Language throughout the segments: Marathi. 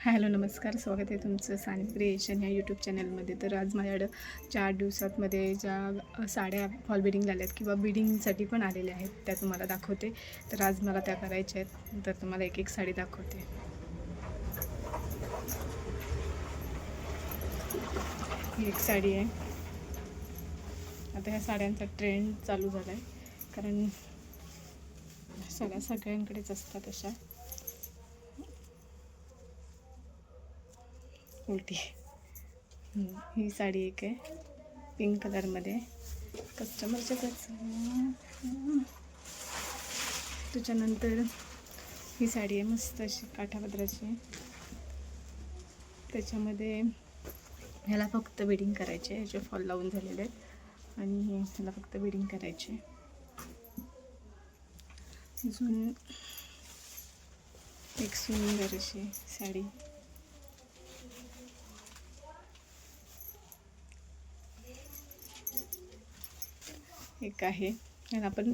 हॅलो नमस्कार, स्वागत आहे तुमचं सानी क्रिएशन या यूट्यूब चॅनलमध्ये. तर आज माझ्याकडं 4 दिवसांमध्ये ज्या साड्या फॉल बिडिंग झाल्या आहेत किंवा बिडिंगसाठी पण आलेल्या आहेत त्या तुम्हाला दाखवते. तर आज मला त्या करायच्या आहेत, तर तुम्हाला एक एक साडी दाखवते. ही एक साडी आहे. आता ह्या साड्यांचा ट्रेंड चालू झाला आहे, कारण साड्या सगळ्यांकडेच असतात अशा. उलटी ही साडी एक आहे पिंक कलरमध्ये, कस्टमरच्याच. त्याच्यानंतर ही साडी आहे मस्त अशी काठापदराची. त्याच्यामध्ये ह्याला फक्त बिडिंग करायचे, ह्याचे फॉल लावून झालेले आहेत आणि ह्याला फक्त बिडिंग करायचे. अजून एक सुंदर अशी साडी एक आहे, याला पण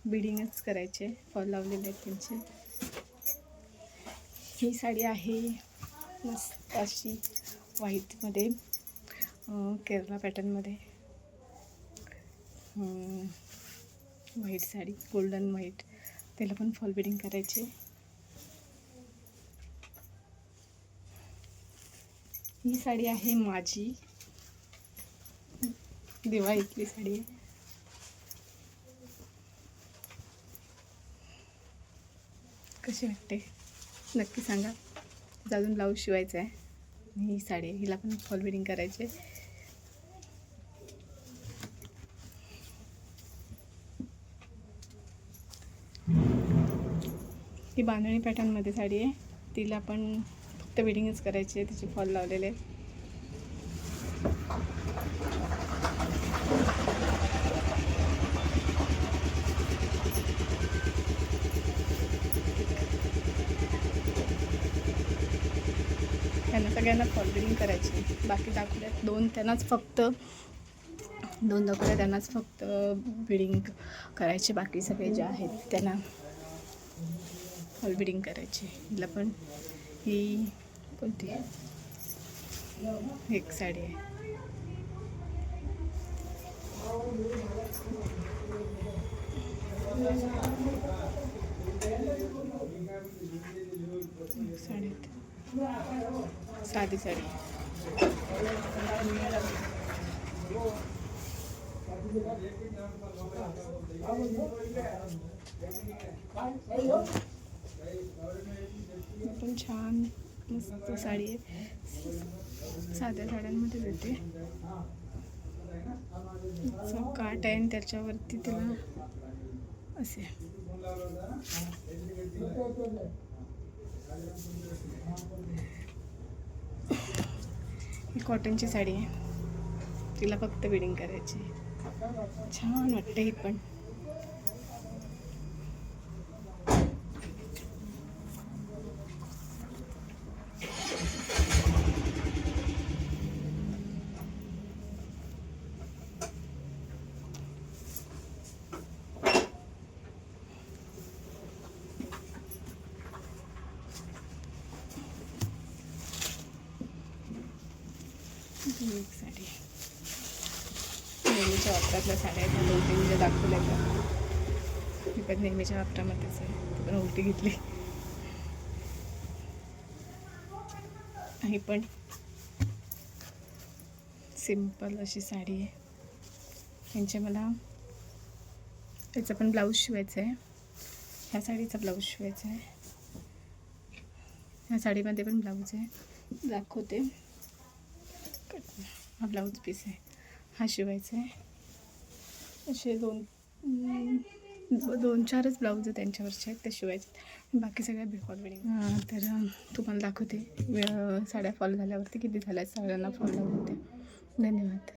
बिडिंगच करायचे, फॉल लावलेले आहेत त्यांचे. ही साडी आहे मस्त अशी व्हाईटमध्ये, केरला पॅटर्नमध्ये. व्हाईट साडी, गोल्डन व्हाईट, त्याला पण फॉल बिडिंग करायचे. ही साडी आहे माझी दिवाळीतली साडी आहे. कशी वाटते नक्की सांगा. अजून ब्लाऊज शिवायचा आहे. ही साडी, हिला पण फॉल बिडिंग करायचे. ही बांधणी पॅटर्नमध्ये साडी आहे, तिला पण फक्त बिडिंगच करायची आहे, तिचे फॉल लावलेले. त्यांना सगळ्यांना फॉल बिडिंग करायची. बाकी दाखवल्यात दोन, त्यांनाच फक्त दोन दाखवल्या, त्यांनाच फक्त बिडिंग करायचे. बाकी सगळे जे आहेत त्यांना फॉल बिडिंग करायची. हिला पण ही कोणती एक साडी आहे. साडी साधी साडी. पण छान मस्त साडी आहे, साध्या साड्यांमध्ये येते. काट आहे आणि त्याच्यावरती त्याला असे ही कॉटनची साडी आहे, तिला फक्त बिडिंग करायची. छान वाटते ही पण. एक साडी नेहमीच्या वापरातल्या साड्या आहेत, दोन तीन ज्या दाखवल्या त्या ही पण नेहमीच्या वापरामध्येच आहे. ती पण उलटी घेतली. ही पण सिंपल अशी साडी आहे. यांचे मला याचा पण ब्लाऊज शिवायचा आहे, ह्या साडीचा ब्लाऊज शिवायचा आहे. ह्या साडीमध्ये पण ब्लाऊज आहे, दाखवते. हा ब्लाऊज पीस आहे, हा शिवायचा आहे. असे दोन चारच ब्लाऊज त्यांच्यावरचे आहेत ते शिवायचे, बाकी सगळ्या बिफॉल बिडिंग. तर तुम्हाला दाखवते साड्या फॉल झाल्यावरती किती झाल्या, साड्यांना फॉल लावून होते. धन्यवाद.